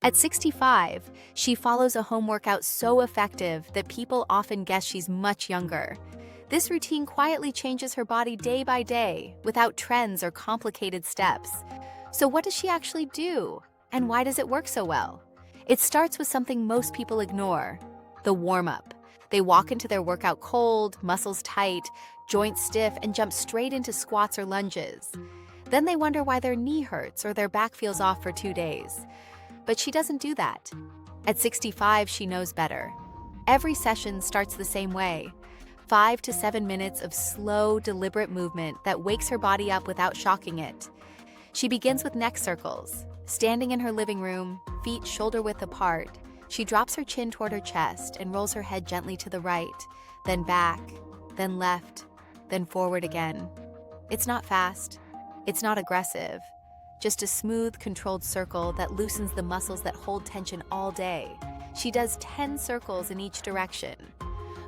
At 65, she follows a home workout so effective that people often guess she's much younger. This routine quietly changes her body day by day without trends or complicated steps. So what does she actually do? And why does it work so well? It starts with something most people ignore: the warm-up. They walk into their workout cold, muscles tight, joints stiff, and jump straight into squats or lunges. Then they wonder why their knee hurts or their back feels off for 2 days. But she doesn't do that. At 65, she knows better. Every session starts the same way: 5 to 7 minutes of slow, deliberate movement that wakes her body up without shocking it. She begins with neck circles. Standing in her living room, feet shoulder-width apart, she drops her chin toward her chest and rolls her head gently to the right, then back, then left, then forward again. It's not fast. It's not aggressive. Just a smooth, controlled circle that loosens the muscles that hold tension all day. She does 10 circles in each direction.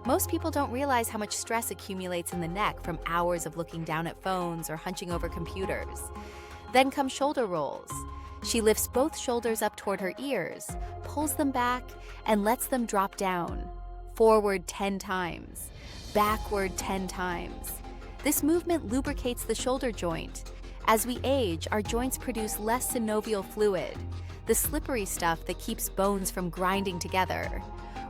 Most people don't realize how much stress accumulates in the neck from hours of looking down at phones or hunching over computers. Then come shoulder rolls. She lifts both shoulders up toward her ears, pulls them back, and lets them drop down. Forward 10 times, backward 10 times. This movement lubricates the shoulder joint. As we age, our joints produce less synovial fluid, the slippery stuff that keeps bones from grinding together.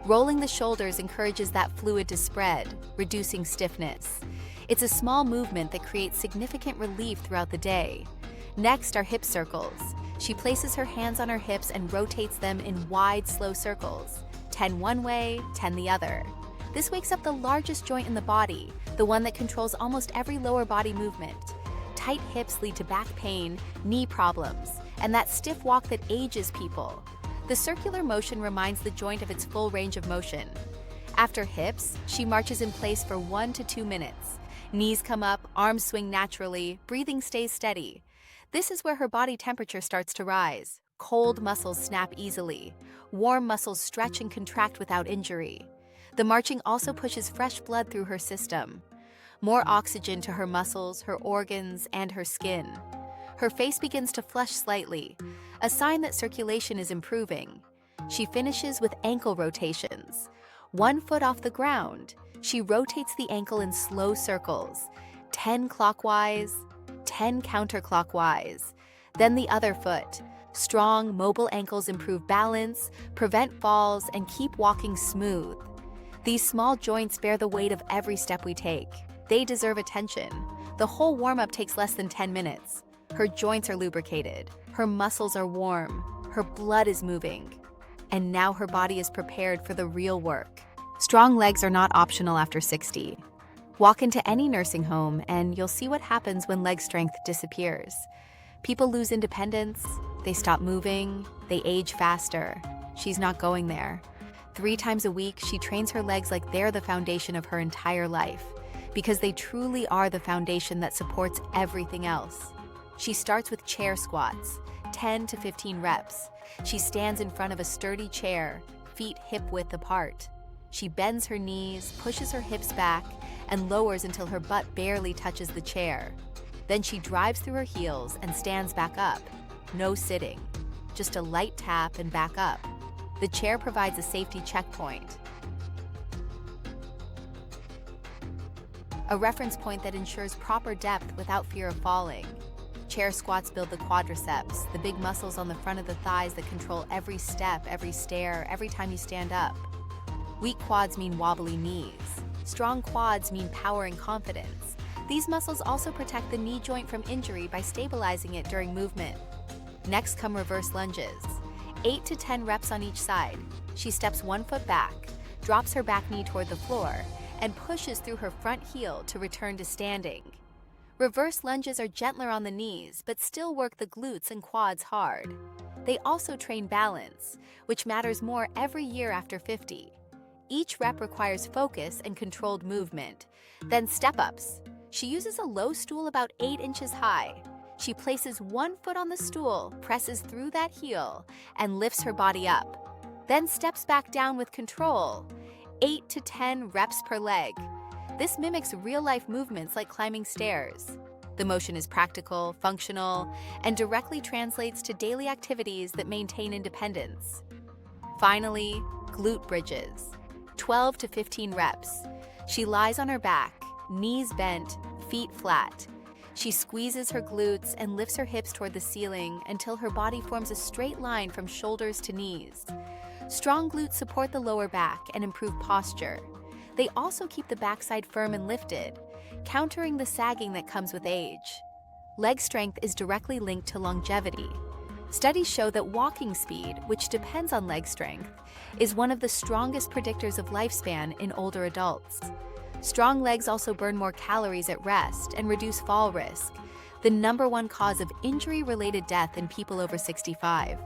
Rolling the shoulders encourages that fluid to spread, reducing stiffness. It's a small movement that creates significant relief throughout the day. Next are hip circles. She places her hands on her hips and rotates them in wide, slow circles. 10 one way, 10 the other. This wakes up the largest joint in the body, the one that controls almost every lower body movement. Tight hips lead to back pain, knee problems, and that stiff walk that ages people. The circular motion reminds the joint of its full range of motion. After hips, she marches in place for 1 to 2 minutes. Knees come up, arms swing naturally, breathing stays steady. This is where her body temperature starts to rise. Cold muscles snap easily. Warm muscles stretch and contract without injury. The marching also pushes fresh blood through her system. More oxygen to her muscles, her organs, and her skin. Her face begins to flush slightly, a sign that circulation is improving. She finishes with ankle rotations. 1 foot off the ground, she rotates the ankle in slow circles, 10 clockwise, 10 counterclockwise. Then the other foot. Strong, mobile ankles improve balance, prevent falls, and keep walking smooth. These small joints bear the weight of every step we take. They deserve attention. The whole warm-up takes less than 10 minutes. Her joints are lubricated. Her muscles are warm. Her blood is moving. And now her body is prepared for the real work. Strong legs are not optional after 60. Walk into any nursing home and you'll see what happens when leg strength disappears. People lose independence, they stop moving, they age faster. She's not going there. 3 times a week, she trains her legs like they're the foundation of her entire life, because they truly are the foundation that supports everything else. She starts with chair squats, 10 to 15 reps. She stands in front of a sturdy chair, feet hip-width apart. She bends her knees, pushes her hips back, and lowers until her butt barely touches the chair. Then she drives through her heels and stands back up. No sitting, just a light tap and back up. The chair provides a safety checkpoint, a reference point that ensures proper depth without fear of falling. Chair squats build the quadriceps, the big muscles on the front of the thighs that control every step, every stair, every time you stand up. Weak quads mean wobbly knees. Strong quads mean power and confidence. These muscles also protect the knee joint from injury by stabilizing it during movement. Next come reverse lunges. 8 to 10 reps on each side. She steps 1 foot back, drops her back knee toward the floor, and pushes through her front heel to return to standing. Reverse lunges are gentler on the knees, but still work the glutes and quads hard. They also train balance, which matters more every year after 50. Each rep requires focus and controlled movement. Then step-ups. She uses a low stool about 8 inches high. She places 1 foot on the stool, presses through that heel, and lifts her body up. Then steps back down with control. 8 to 10 reps per leg. This mimics real-life movements like climbing stairs. The motion is practical, functional, and directly translates to daily activities that maintain independence. Finally, glute bridges. 12 to 15 reps. She lies on her back, knees bent, feet flat. She squeezes her glutes and lifts her hips toward the ceiling until her body forms a straight line from shoulders to knees. Strong glutes support the lower back and improve posture. They also keep the backside firm and lifted, countering the sagging that comes with age. Leg strength is directly linked to longevity. Studies show that walking speed, which depends on leg strength, is one of the strongest predictors of lifespan in older adults. Strong legs also burn more calories at rest and reduce fall risk, the #1 cause of injury-related death in people over 65.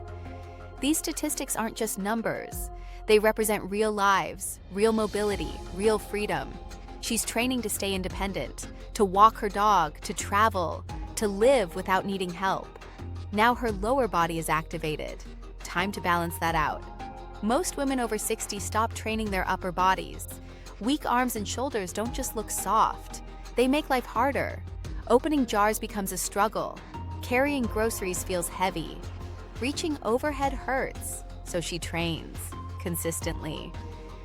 These statistics aren't just numbers. They represent real lives, real mobility, real freedom. She's training to stay independent, to walk her dog, to travel, to live without needing help. Now her lower body is activated. Time to balance that out. Most women over 60 stop training their upper bodies. Weak arms and shoulders don't just look soft. They make life harder. Opening jars becomes a struggle. Carrying groceries feels heavy. Reaching overhead hurts, so she trains consistently.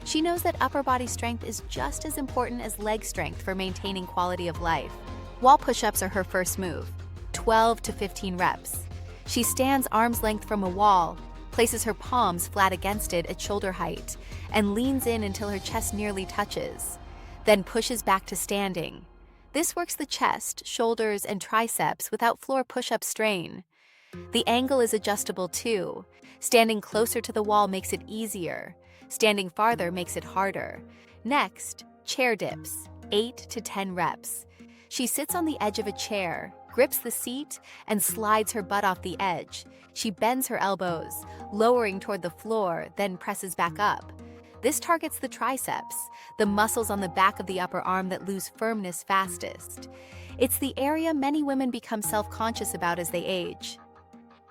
She knows that upper body strength is just as important as leg strength for maintaining quality of life. Wall push-ups are her first move. 12 to 15 reps. She stands arm's length from a wall, places her palms flat against it at shoulder height, and leans in until her chest nearly touches, then pushes back to standing. This works the chest, shoulders, and triceps without floor push-up strain. The angle is adjustable too. Standing closer to the wall makes it easier. Standing farther makes it harder. Next, chair dips, 8 to 10 reps. She sits on the edge of a chair, grips the seat, and slides her butt off the edge. She bends her elbows, lowering toward the floor, then presses back up. This targets the triceps, the muscles on the back of the upper arm that lose firmness fastest. It's the area many women become self-conscious about as they age.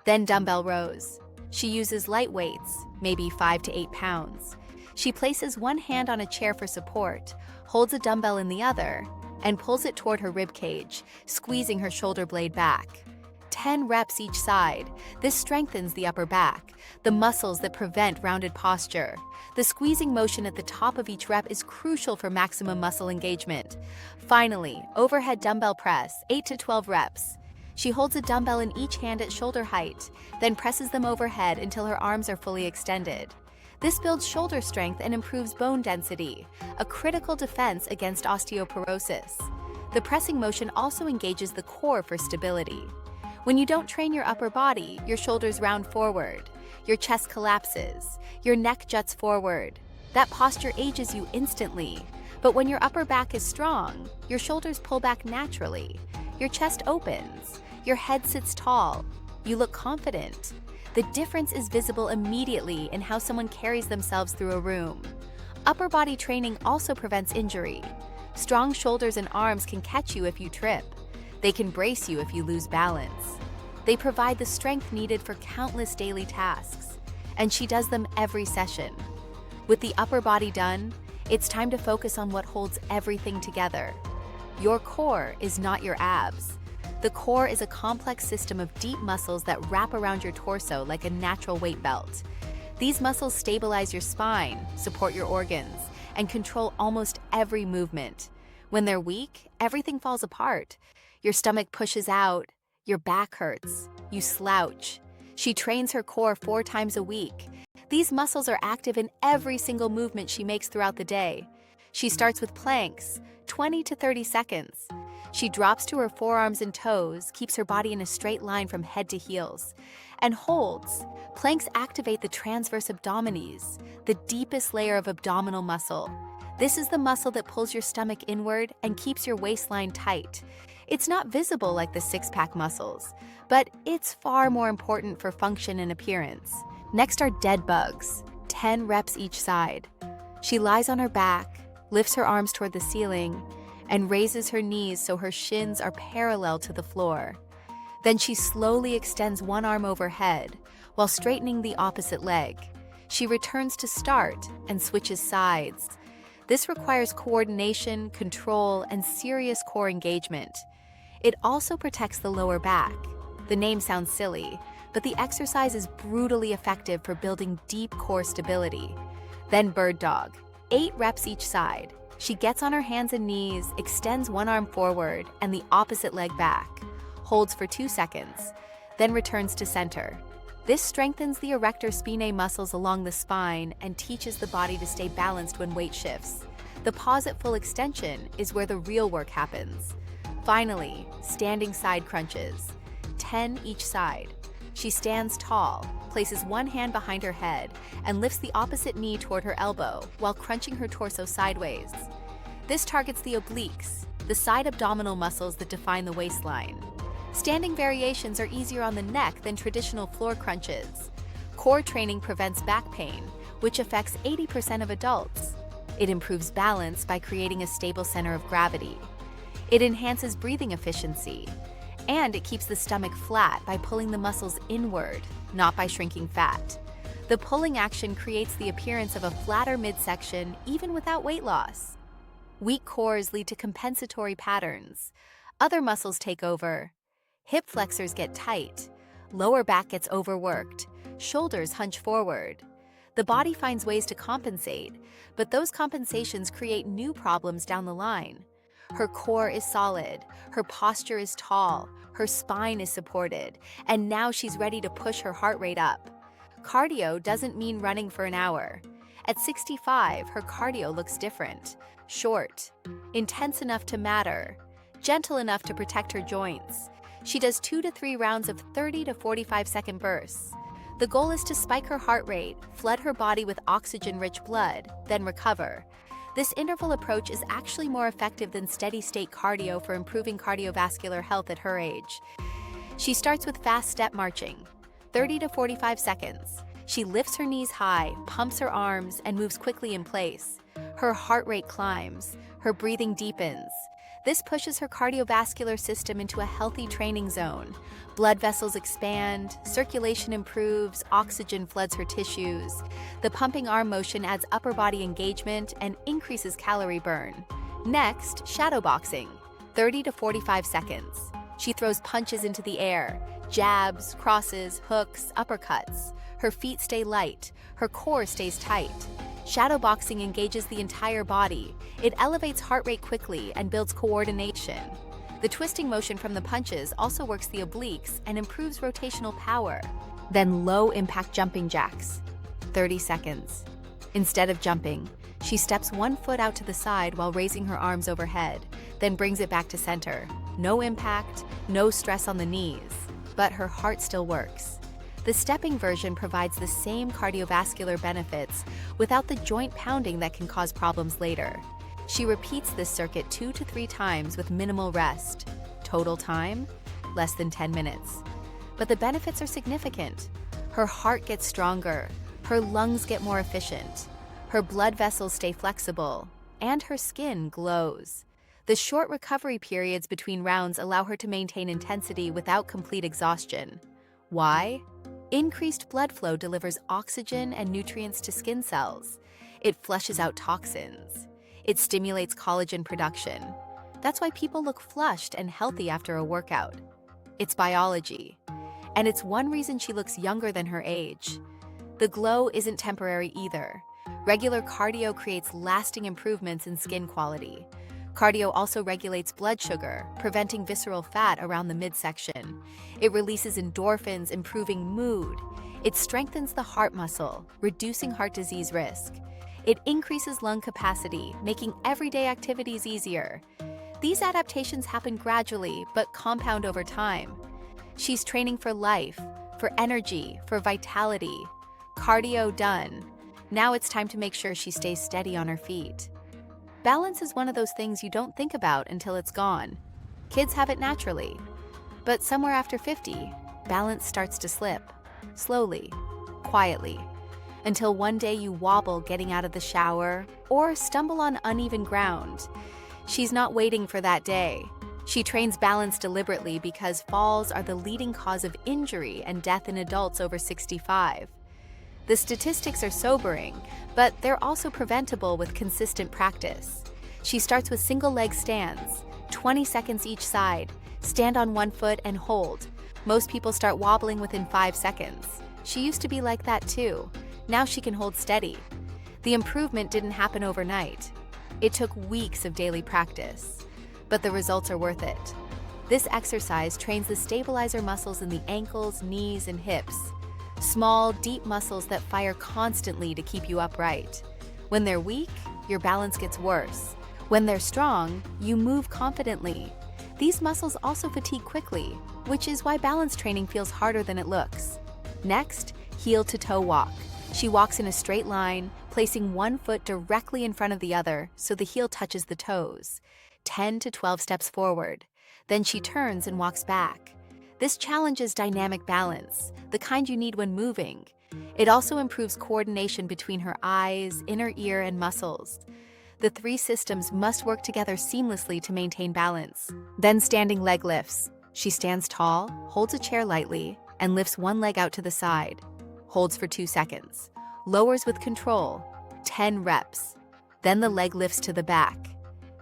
Then dumbbell rows. She uses light weights, maybe 5 to 8 pounds. She places one hand on a chair for support, holds a dumbbell in the other, and pulls it toward her ribcage, squeezing her shoulder blade back. 10 reps each side. This strengthens the upper back, the muscles that prevent rounded posture. The squeezing motion at the top of each rep is crucial for maximum muscle engagement. Finally, overhead dumbbell press, 8 to 12 reps. She holds a dumbbell in each hand at shoulder height, then presses them overhead until her arms are fully extended. This builds shoulder strength and improves bone density, a critical defense against osteoporosis. The pressing motion also engages the core for stability. When you don't train your upper body, your shoulders round forward, your chest collapses, your neck juts forward. That posture ages you instantly. But when your upper back is strong, your shoulders pull back naturally, your chest opens, your head sits tall, you look confident. The difference is visible immediately in how someone carries themselves through a room. Upper body training also prevents injury. Strong shoulders and arms can catch you if you trip. They can brace you if you lose balance. They provide the strength needed for countless daily tasks, and she does them every session. With the upper body done, it's time to focus on what holds everything together. Your core is not your abs. The core is a complex system of deep muscles that wrap around your torso like a natural weight belt. These muscles stabilize your spine, support your organs, and control almost every movement. When they're weak, everything falls apart. Your stomach pushes out, your back hurts, you slouch. She trains her core 4 times a week. These muscles are active in every single movement she makes throughout the day. She starts with planks, 20 to 30 seconds. She drops to her forearms and toes, keeps her body in a straight line from head to heels, and holds. Planks activate the transverse abdominis, the deepest layer of abdominal muscle. This is the muscle that pulls your stomach inward and keeps your waistline tight. It's not visible like the six-pack muscles, but it's far more important for function and appearance. Next are dead bugs, 10 reps each side. She lies on her back, lifts her arms toward the ceiling, and raises her knees so her shins are parallel to the floor. Then she slowly extends one arm overhead while straightening the opposite leg. She returns to start and switches sides. This requires coordination, control, and serious core engagement. It also protects the lower back. The name sounds silly, but the exercise is brutally effective for building deep core stability. Then bird dog, 8 reps each side. She gets on her hands and knees, extends one arm forward and the opposite leg back, holds for 2 seconds, then returns to center. This strengthens the erector spinae muscles along the spine and teaches the body to stay balanced when weight shifts. The pause at full extension is where the real work happens. Finally, standing side crunches, 10 each side. She stands tall, places one hand behind her head, and lifts the opposite knee toward her elbow while crunching her torso sideways. This targets the obliques, the side abdominal muscles that define the waistline. Standing variations are easier on the neck than traditional floor crunches. Core training prevents back pain, which affects 80% of adults. It improves balance by creating a stable center of gravity. It enhances breathing efficiency. And it keeps the stomach flat by pulling the muscles inward, not by shrinking fat. The pulling action creates the appearance of a flatter midsection even without weight loss. Weak cores lead to compensatory patterns. Other muscles take over. Hip flexors get tight. Lower back gets overworked. Shoulders hunch forward. The body finds ways to compensate, but those compensations create new problems down the line. Her core is solid, her posture is tall, her spine is supported, and now she's ready to push her heart rate up. Cardio doesn't mean running for an hour. At 65, her cardio looks different. Short, intense enough to matter, gentle enough to protect her joints. She does 2 to 3 rounds of 30 to 45-second bursts. The goal is to spike her heart rate, flood her body with oxygen-rich blood, then recover. This interval approach is actually more effective than steady-state cardio for improving cardiovascular health at her age. She starts with fast step marching, 30 to 45 seconds. She lifts her knees high, pumps her arms, and moves quickly in place. Her heart rate climbs, her breathing deepens. This pushes her cardiovascular system into a healthy training zone. Blood vessels expand, circulation improves, oxygen floods her tissues. The pumping arm motion adds upper body engagement and increases calorie burn. Next, shadow boxing, 30 to 45 seconds. She throws punches into the air, jabs, crosses, hooks, uppercuts. Her feet stay light, her core stays tight. Shadow boxing engages the entire body. It elevates heart rate quickly and builds coordination. The twisting motion from the punches also works the obliques and improves rotational power. Then low-impact jumping jacks, 30 seconds. Instead of jumping, she steps one foot out to the side while raising her arms overhead, then brings it back to center. No impact, no stress on the knees, but her heart still works. The stepping version provides the same cardiovascular benefits without the joint pounding that can cause problems later. She repeats this circuit 2 to 3 times with minimal rest. Total time? Less than 10 minutes. But the benefits are significant. Her heart gets stronger, her lungs get more efficient, her blood vessels stay flexible, and her skin glows. The short recovery periods between rounds allow her to maintain intensity without complete exhaustion. Why? Increased blood flow delivers oxygen and nutrients to skin cells. It flushes out toxins. It stimulates collagen production. That's why people look flushed and healthy after a workout. It's biology. And it's one reason she looks younger than her age. The glow isn't temporary either. Regular cardio creates lasting improvements in skin quality. Cardio also regulates blood sugar, preventing visceral fat around the midsection. It releases endorphins, improving mood. It strengthens the heart muscle, reducing heart disease risk. It increases lung capacity, making everyday activities easier. These adaptations happen gradually, but compound over time. She's training for life, for energy, for vitality. Cardio done. Now it's time to make sure she stays steady on her feet. Balance is one of those things you don't think about until it's gone. Kids have it naturally. But somewhere after 50, balance starts to slip. Slowly, quietly. Until one day you wobble getting out of the shower or stumble on uneven ground. She's not waiting for that day. She trains balance deliberately because falls are the leading cause of injury and death in adults over 65. The statistics are sobering, but they're also preventable with consistent practice. She starts with single leg stands, 20 seconds each side, Stand on one foot and hold. Most people start wobbling within 5 seconds. She used to be like that too. Now she can hold steady. The improvement didn't happen overnight. It took weeks of daily practice, but the results are worth it. This exercise trains the stabilizer muscles in the ankles, knees, and hips. Small, deep muscles that fire constantly to keep you upright. When they're weak, your balance gets worse. When they're strong, you move confidently. These muscles also fatigue quickly, which is why balance training feels harder than it looks. Next, heel-to-toe walk. She walks in a straight line, placing one foot directly in front of the other so the heel touches the toes. 10 to 12 steps forward. Then she turns and walks back. This challenges dynamic balance, the kind you need when moving. It also improves coordination between her eyes, inner ear, and muscles. The 3 systems must work together seamlessly to maintain balance. Then standing leg lifts. She stands tall, holds a chair lightly, and lifts one leg out to the side. Holds for 2 seconds. Lowers with control. 10 reps. Then the leg lifts to the back.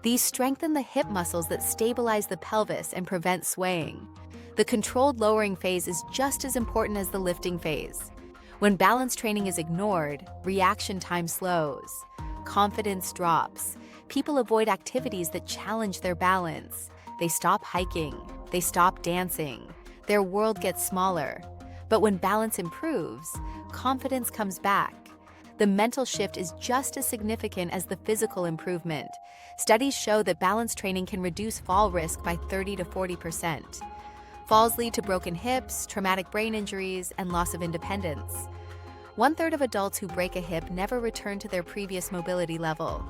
These strengthen the hip muscles that stabilize the pelvis and prevent swaying. The controlled lowering phase is just as important as the lifting phase. When balance training is ignored, reaction time slows. Confidence drops. People avoid activities that challenge their balance. They stop hiking. They stop dancing. Their world gets smaller. But when balance improves, confidence comes back. The mental shift is just as significant as the physical improvement. Studies show that balance training can reduce fall risk by 30 to 40%. Falls lead to broken hips, traumatic brain injuries, and loss of independence. 1/3 of adults who break a hip never return to their previous mobility level.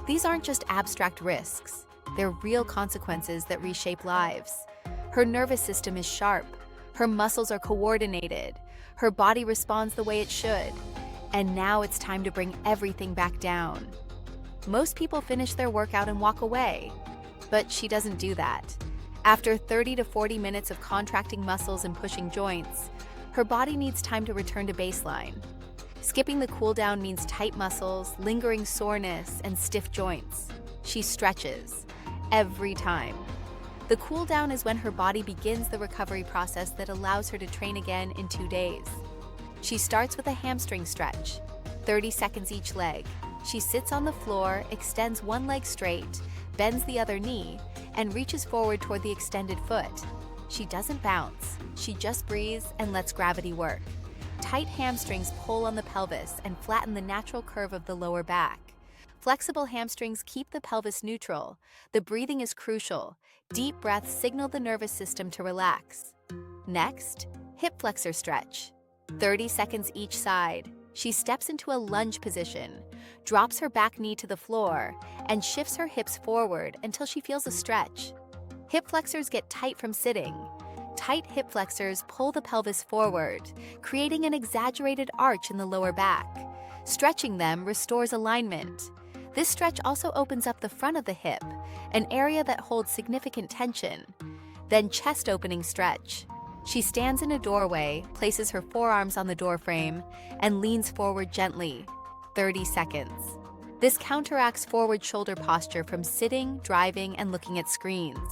These aren't just abstract risks. They're real consequences that reshape lives. Her nervous system is sharp. Her muscles are coordinated. Her body responds the way it should. And now it's time to bring everything back down. Most people finish their workout and walk away, but she doesn't do that. After 30 to 40 minutes of contracting muscles and pushing joints, her body needs time to return to baseline. Skipping the cool down means tight muscles, lingering soreness, and stiff joints. She stretches every time. The cool down is when her body begins the recovery process that allows her to train again in 2 days. She starts with a hamstring stretch, 30 seconds each leg. She sits on the floor, extends one leg straight, bends the other knee, and reaches forward toward the extended foot. She doesn't bounce. She just breathes and lets gravity work. Tight hamstrings pull on the pelvis and flatten the natural curve of the lower back. Flexible hamstrings keep the pelvis neutral. The breathing is crucial. Deep breaths signal the nervous system to relax. Next, hip flexor stretch. 30 seconds each side. She steps into a lunge position, drops her back knee to the floor, and shifts her hips forward until she feels a stretch. Hip flexors get tight from sitting. Tight hip flexors pull the pelvis forward, creating an exaggerated arch in the lower back. Stretching them restores alignment. This stretch also opens up the front of the hip, an area that holds significant tension. Then chest opening stretch. She stands in a doorway, places her forearms on the doorframe, and leans forward gently. 30 seconds. This counteracts forward shoulder posture from sitting, driving, and looking at screens.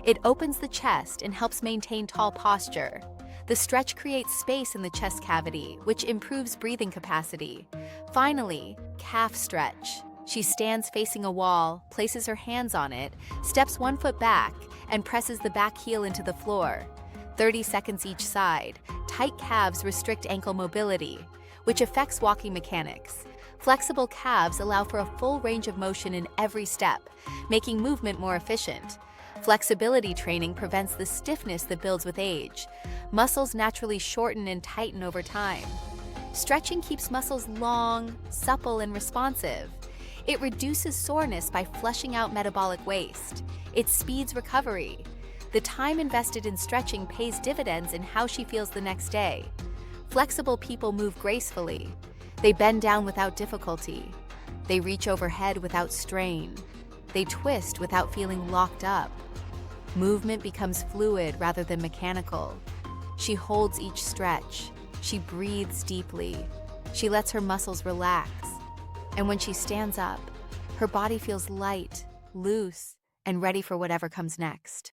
It opens the chest and helps maintain tall posture. The stretch creates space in the chest cavity, which improves breathing capacity. Finally, calf stretch. She stands facing a wall, places her hands on it, steps one foot back, and presses the back heel into the floor. 30 seconds each side. Tight calves restrict ankle mobility, which affects walking mechanics. Flexible calves allow for a full range of motion in every step, making movement more efficient. Flexibility training prevents the stiffness that builds with age. Muscles naturally shorten and tighten over time. Stretching keeps muscles long, supple, and responsive. It reduces soreness by flushing out metabolic waste. It speeds recovery. The time invested in stretching pays dividends in how she feels the next day. Flexible people move gracefully. They bend down without difficulty. They reach overhead without strain. They twist without feeling locked up. Movement becomes fluid rather than mechanical. She holds each stretch. She breathes deeply. She lets her muscles relax. And when she stands up, her body feels light, loose, and ready for whatever comes next.